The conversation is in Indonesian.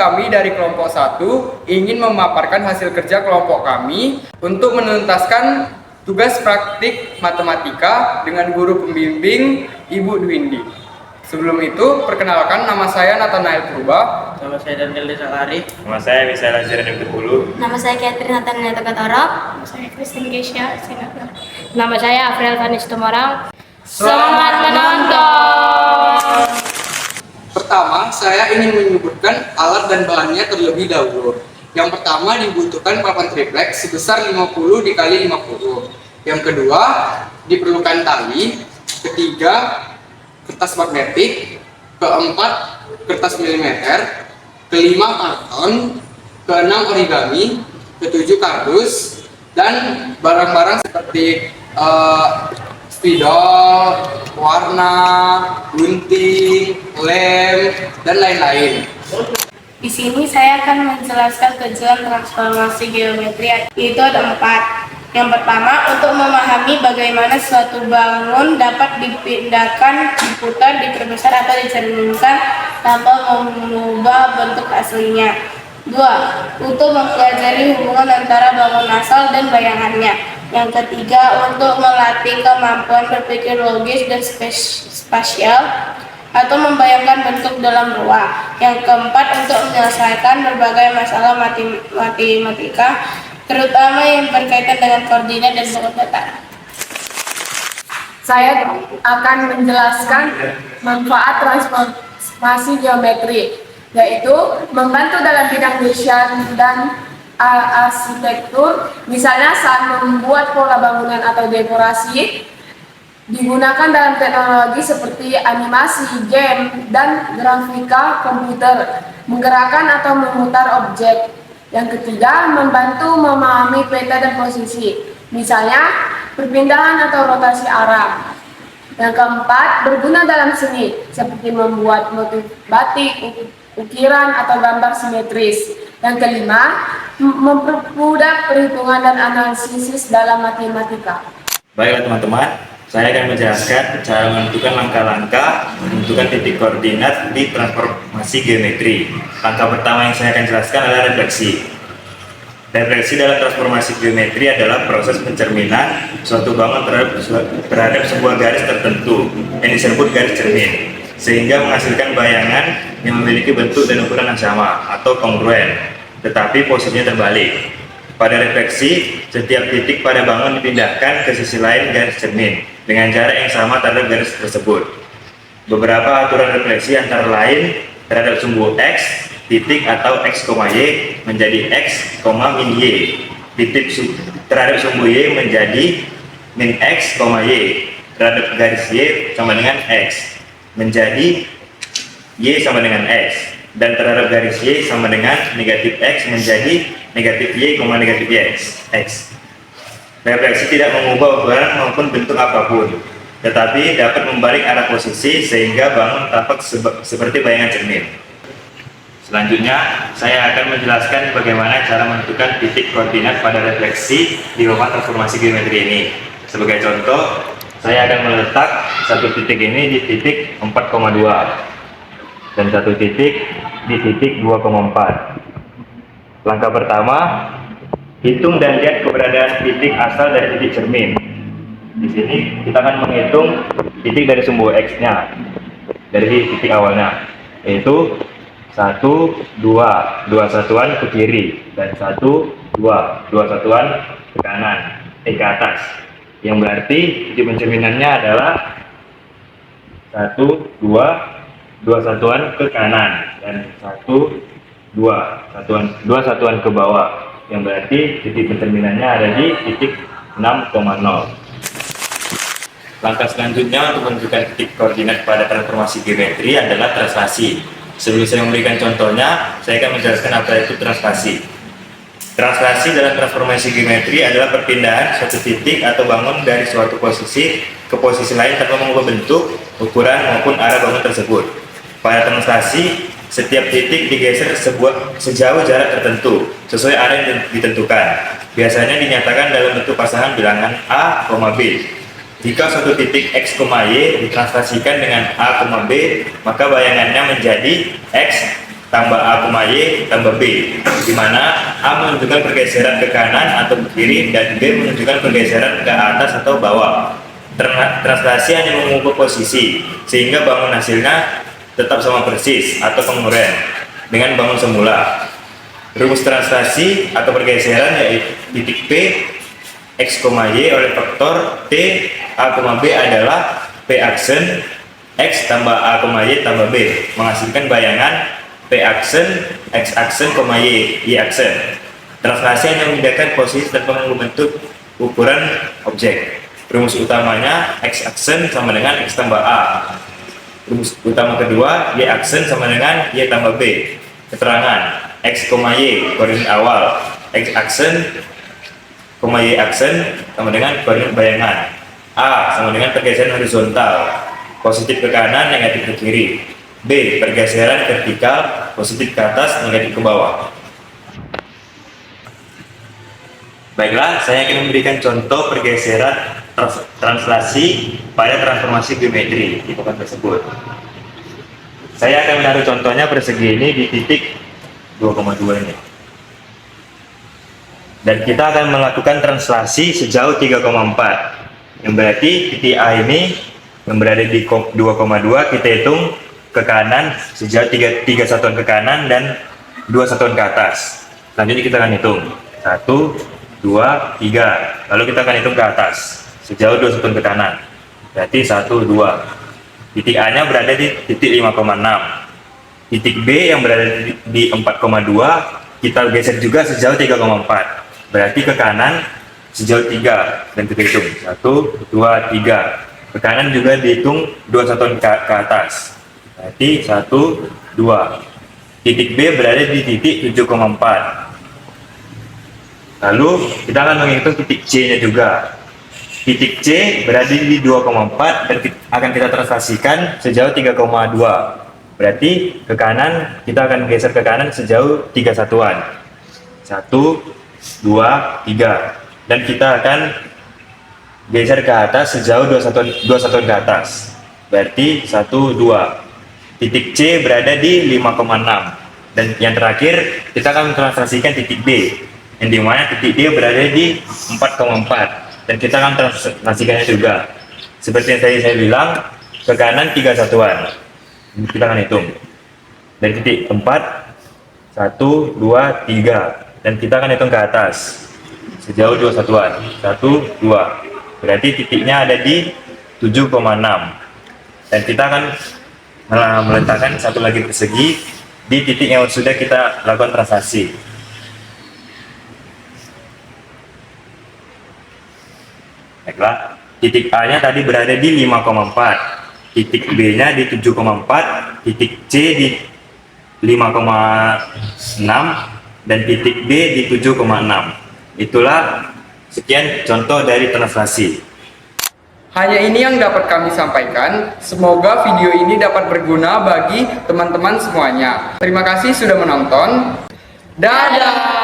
kami dari kelompok 1 ingin memaparkan hasil kerja kelompok kami untuk menuntaskan tugas praktik matematika dengan guru pembimbing Ibu Dwindi. Sebelum itu, perkenalkan, nama saya Nathanael Purba. Nama saya Daniel Desalari. Nama saya Wisela Zirani Berhulu. Nama saya Catherine Nathanael Tokotoro. Nama saya Kristen Gesya. Nama saya Afriel Vanis Tumarang. Selamat menonton. Pertama, saya ingin menyebutkan alat dan bahannya terlebih dahulu. Yang pertama dibutuhkan papan triplek sebesar 50 dikali 50. Yang kedua, diperlukan tali. Ketiga, kertas magnetik. Keempat, kertas milimeter. Kelima, karton. Keenam, origami. Ketujuh, kardus. Dan barang-barang seperti spidol, warna, gunting, lem, dan lain-lain. Di sini saya akan menjelaskan tujuan transformasi geometri, yaitu ada 4. Yang pertama, untuk memahami bagaimana suatu bangun dapat dipindahkan, diputar, diperbesar, atau dicerminkan tanpa mengubah bentuk aslinya. 2. Untuk mempelajari hubungan antara bangun asal dan bayangannya. Yang ketiga, untuk melatih kemampuan berpikir logis dan spasial atau membayangkan bentuk dalam ruang. Yang keempat, untuk menyelesaikan berbagai masalah matematika, terutama yang berkaitan dengan koordinat dan bentuk data. Saya akan menjelaskan manfaat transformasi geometri, yaitu membantu dalam bidang desain dan arsitektur, misalnya saat membuat pola bangunan atau dekorasi. Digunakan dalam teknologi seperti animasi, game, dan grafika komputer, menggerakkan atau memutar objek. Yang ketiga, membantu memahami peta dan posisi, misalnya perpindahan atau rotasi arah. Yang keempat, berguna dalam seni, seperti membuat motif batik, ukiran, atau gambar simetris. Yang kelima, mempermudah perhitungan dan analisis dalam matematika. Baiklah teman-teman, saya akan menjelaskan cara menentukan langkah-langkah menentukan titik koordinat di transformasi geometri. Langkah pertama yang saya akan jelaskan adalah refleksi. Refleksi dalam transformasi geometri adalah proses pencerminan suatu bangun terhadap sebuah garis tertentu yang disebut garis cermin, sehingga menghasilkan bayangan yang memiliki bentuk dan ukuran yang sama atau kongruen, tetapi posisinya terbalik. Pada refleksi, setiap titik pada bangun dipindahkan ke sisi lain garis cermin dengan jarak yang sama terhadap garis tersebut. Beberapa aturan refleksi antara lain terhadap sumbu X, titik atau X, Y menjadi X, min Y. Titik terhadap sumbu Y menjadi min X, Y. Terhadap garis Y sama dengan X menjadi Y sama dengan X. Dan terhadap garis Y sama dengan negatif X menjadi negatif Y, negatif X. Refleksi tidak mengubah ukuran maupun bentuk apapun, tetapi dapat membalik arah posisi sehingga bangun tampak seperti bayangan cermin. Selanjutnya, saya akan menjelaskan bagaimana cara menentukan titik koordinat pada refleksi di papan transformasi geometri ini. Sebagai contoh, saya akan meletak satu titik ini di titik 4,2 dan satu titik di titik 2,4. Langkah pertama, hitung dan lihat keberadaan titik asal dari titik cermin. Di sini kita akan menghitung titik dari sumbu X-nya dari titik awalnya, yaitu 1, 2 satuan ke kiri dan 1, 2 satuan ke kanan, ke atas. Yang berarti titik pencerminannya adalah 1, 2 satuan ke kanan dan 1, 2 satuan ke bawah, yang berarti titik pencerminannya ada di titik 6,0. Langkah selanjutnya untuk menentukan titik koordinat pada transformasi geometri adalah translasi. Sebelum saya memberikan contohnya, saya akan menjelaskan apa itu translasi. Translasi dalam transformasi geometri adalah perpindahan suatu titik atau bangun dari suatu posisi ke posisi lain tanpa mengubah bentuk, ukuran maupun arah bangun tersebut. Pada translasi, setiap titik digeser sejauh jarak tertentu sesuai arah yang ditentukan. Biasanya dinyatakan dalam bentuk pasangan bilangan A, B. Jika suatu titik X, Y ditranslasikan dengan A, B, maka bayangannya menjadi X, tambah A, Y tambah B, di mana A menunjukkan pergeseran ke kanan atau ke kiri dan B menunjukkan pergeseran ke atas atau bawah. Translasi hanya mengubah posisi sehingga bangun hasilnya tetap sama persis atau penguraian dengan bangun semula. Rumus translasi atau pergeseran yaitu titik P X, Y oleh faktor T A, B adalah P aksen X tambah A, Y tambah B menghasilkan bayangan P aksen, X aksen, Y aksen. Translasi hanya membedakan posisi tanpa mengubah bentuk ukuran objek. Rumus utamanya X aksen sama dengan X tambah A. Rumus utama kedua Y aksen sama dengan Y tambah B. Keterangan X, Y koordinat awal, X aksen, Y aksen sama dengan koordinat bayangan. A sama dengan pergeseran horizontal, positif ke kanan, negatif ke kiri. B pergeseran vertikal, positif ke atas, negatif ke bawah. Baiklah, saya akan memberikan contoh pergeseran translasi pada transformasi geometri di papan tersebut. Saya akan menaruh contohnya persegi ini di titik 2,2 ini. Dan kita akan melakukan translasi sejauh 3,4. Yang berarti titik A ini yang berada di 2,2 kita hitung ke kanan sejauh 3 satuan ke kanan dan 2 satuan ke atas. Selanjutnya kita akan hitung 1, 2, 3. Lalu kita akan hitung ke atas sejauh 2 satuan ke kanan. Berarti 1, 2. Titik A nya berada di titik 5,6. Titik B yang berada di 4,2 kita geser juga sejauh 3,4. Berarti ke kanan sejauh 3 dan kita hitung 1, 2, 3. Ke kanan juga dihitung 2 satuan ke atas. Berarti 1, 2. Titik B berada di titik 7,4. Lalu kita akan menghitung titik C nya juga. Titik C berada di 2,4 dan akan kita translasikan sejauh 3,2. Berarti ke kanan kita akan geser ke kanan sejauh 3 satuan. 1, 2, 3. Dan kita akan geser ke atas sejauh 2 satuan ke atas. Berarti 1, 2. Titik C berada di 5,6. Dan yang terakhir kita akan translasikan titik D, yang dimana titik D berada di 4,4. Dan kita akan translasikannya juga seperti yang tadi saya bilang, ke kanan 3 satuan. Kita akan hitung dari titik 4, 1, 2, 3. Dan kita akan hitung ke atas sejauh 2 satuan. 1, 2. Berarti titiknya ada di 7,6. Dan kita akan meletakkan satu lagi persegi di titik yang sudah kita lakukan translasi. Baiklah, titik A nya tadi berada di 5,4, titik B nya di 7,4, titik C di 5,6 dan titik D di 7,6. Itulah sekian contoh dari translasi. Hanya ini yang dapat kami sampaikan. Semoga video ini dapat berguna bagi teman-teman semuanya. Terima kasih sudah menonton. Dadah!